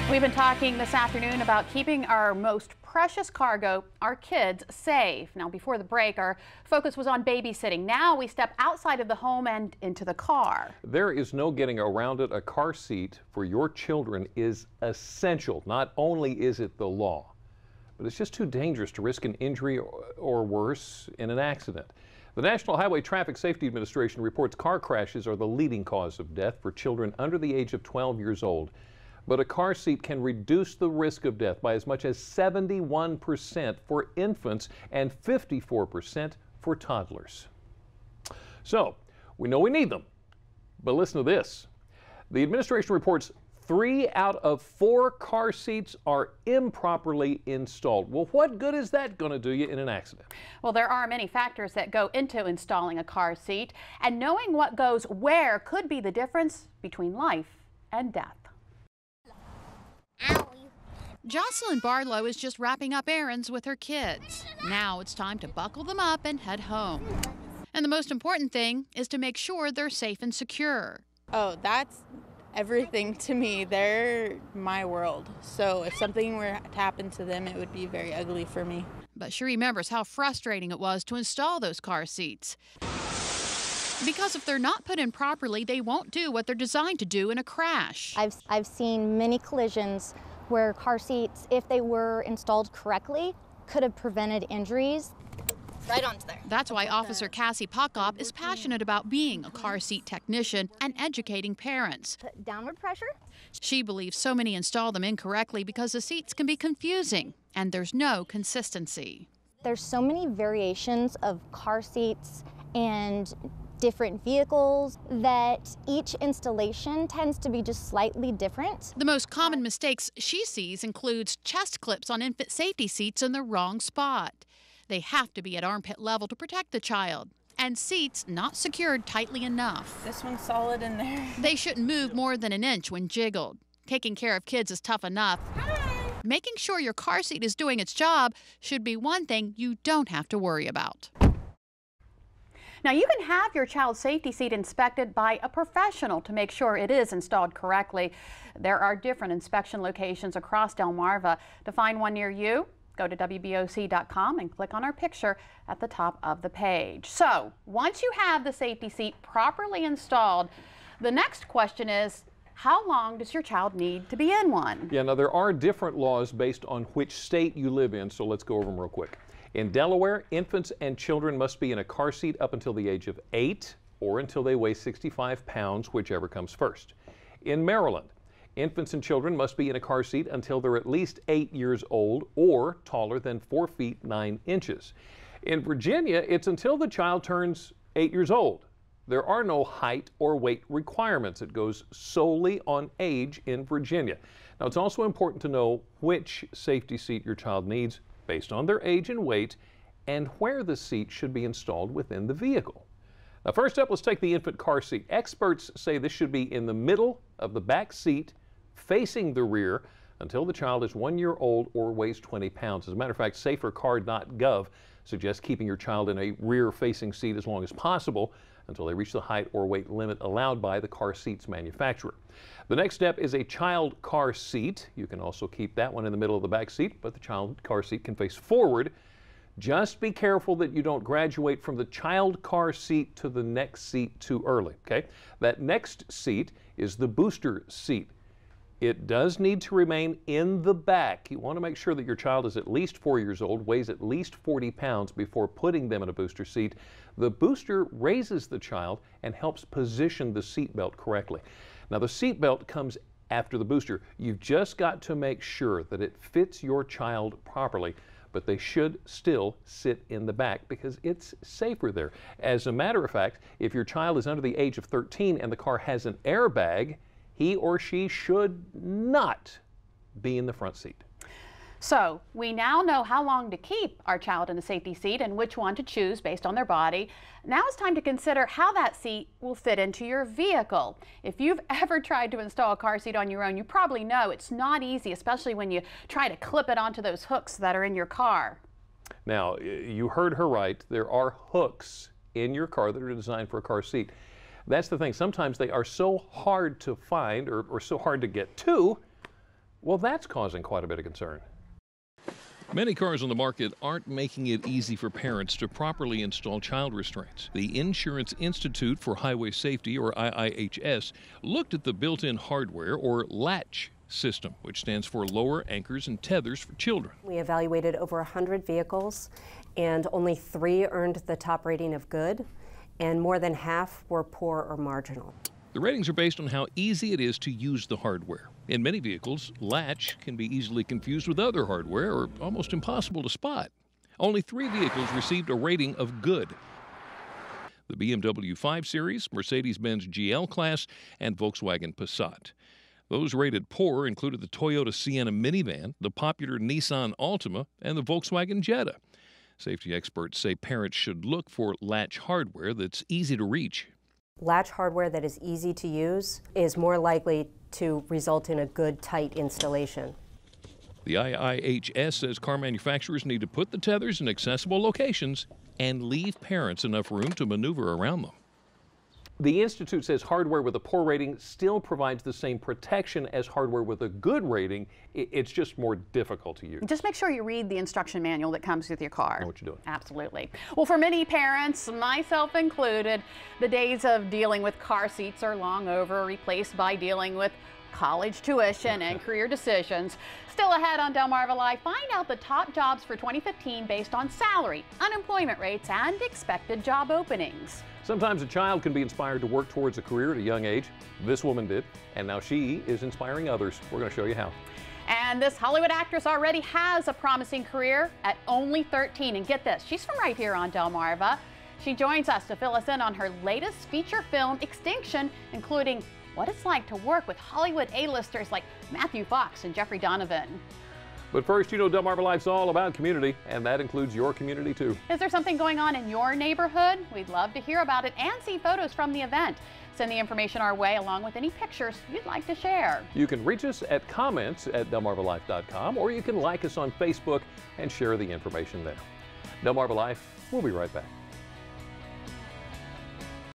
We've been talking this afternoon about keeping our most precious cargo, our kids, safe. Now, before the break, our focus was on babysitting. Now we step outside of the home and into the car. There is no getting around it. A car seat for your children is essential. Not only is it the law, but it's just too dangerous to risk an injury or worse in an accident. The National Highway Traffic Safety Administration reports car crashes are the leading cause of death for children under the age of 12 years old. But a car seat can reduce the risk of death by as much as 71% for infants and 54% for toddlers. So, we know we need them, but listen to this. The administration reports 3 out of 4 car seats are improperly installed. Well, what good is that going to do you in an accident? Well, there are many factors that go into installing a car seat, and knowing what goes where could be the difference between life and death. Jocelyn Barlow is just wrapping up errands with her kids. Now it's time to buckle them up and head home. And the most important thing is to make sure they're safe and secure. Oh, that's everything to me. They're my world. So if something were to happen to them, it would be very ugly for me. But she remembers how frustrating it was to install those car seats. Because if they're not put in properly, they won't do what they're designed to do in a crash. I've seen many collisions where car seats, if they were installed correctly, could have prevented injuries. Right onto there. That's why Officer Cassie Pockop is passionate about being a car seat technician and educating parents. Put downward pressure. She believes so many install them incorrectly because the seats can be confusing and there's no consistency. There's so many variations of car seats and different vehicles that each installation tends to be just slightly different. The most common mistakes she sees includes chest clips on infant safety seats in the wrong spot. They have to be at armpit level to protect the child, and seats not secured tightly enough. This one's solid in there. They shouldn't move more than an inch when jiggled. Taking care of kids is tough enough. Making sure your car seat is doing its job should be one thing you don't have to worry about. Now, you can have your child's safety seat inspected by a professional to make sure it is installed correctly. There are different inspection locations across Delmarva. To find one near you, go to WBOC.com and click on our picture at the top of the page. So, once you have the safety seat properly installed, the next question is, how long does your child need to be in one? Yeah, now there are different laws based on which state you live in, so let's go over them real quick. In Delaware, infants and children must be in a car seat up until the age of 8 or until they weigh 65 pounds, whichever comes first. In Maryland, infants and children must be in a car seat until they're at least 8 years old or taller than 4 feet 9 inches. In Virginia, it's until the child turns 8 years old. There are no height or weight requirements. It goes solely on age in Virginia. Now, it's also important to know which safety seat your child needs based on their age and weight, and where the seat should be installed within the vehicle. Now, first up, let's take the infant car seat. Experts say this should be in the middle of the back seat, facing the rear, until the child is 1 year old or weighs 20 pounds. As a matter of fact, safercar.gov suggests keeping your child in a rear-facing seat as long as possible until they reach the height or weight limit allowed by the car seat's manufacturer. The next step is a child car seat. You can also keep that one in the middle of the back seat, but the child car seat can face forward. Just be careful that you don't graduate from the child car seat to the next seat too early, okay? That next seat is the booster seat. It does need to remain in the back. You want to make sure that your child is at least 4 years old, weighs at least 40 pounds before putting them in a booster seat. The booster raises the child and helps position the seatbelt correctly. Now, the seatbelt comes after the booster. You've just got to make sure that it fits your child properly, but they should still sit in the back because it's safer there. As a matter of fact, if your child is under the age of 13 and the car has an airbag, he or she should not be in the front seat. So we now know how long to keep our child in a safety seat and which one to choose based on their body. Now it's time to consider how that seat will fit into your vehicle. If you've ever tried to install a car seat on your own, you probably know it's not easy, especially when you try to clip it onto those hooks that are in your car. Now, you heard her right. There are hooks in your car that are designed for a car seat. That's the thing. Sometimes they are so hard to find or so hard to get to. Well, that's causing quite a bit of concern. Many cars on the market aren't making it easy for parents to properly install child restraints. The Insurance Institute for Highway Safety, or IIHS, looked at the built-in hardware, or latch system, which stands for lower anchors and tethers for children. We evaluated over 100 vehicles, and only 3 earned the top rating of good, and more than half were poor or marginal. The ratings are based on how easy it is to use the hardware. In many vehicles, latch can be easily confused with other hardware or almost impossible to spot. Only 3 vehicles received a rating of good: the BMW 5 Series, Mercedes-Benz GL Class, and Volkswagen Passat. Those rated poor included the Toyota Sienna minivan, the popular Nissan Altima, and the Volkswagen Jetta. Safety experts say parents should look for latch hardware that's easy to reach. Latch hardware that is easy to use is more likely to result in a good, tight installation. The IIHS says car manufacturers need to put the tethers in accessible locations and leave parents enough room to maneuver around them. The Institute says hardware with a poor rating still provides the same protection as hardware with a good rating. It's just more difficult to use. Just make sure you read the instruction manual that comes with your car. Know what you're doing. Absolutely. Well, for many parents, myself included, the days of dealing with car seats are long over, replaced by dealing with college tuition and career decisions. Still ahead on Delmarva Live, find out the top jobs for 2015 based on salary, unemployment rates, and expected job openings. Sometimes a child can be inspired to work towards a career at a young age. This woman did, and now she is inspiring others. We're going to show you how. And this Hollywood actress already has a promising career at only 13. And get this, she's from right here on Delmarva. She joins us to fill us in on her latest feature film, Extinction, including what it's like to work with Hollywood A-listers like Matthew Fox and Jeffrey Donovan. But first, you know Delmarva Life's all about community, and that includes your community too. Is there something going on in your neighborhood? We'd love to hear about it and see photos from the event. Send the information our way along with any pictures you'd like to share. You can reach us at comments@delmarvalife.com, or you can like us on Facebook and share the information there. Delmarva Life, we'll be right back.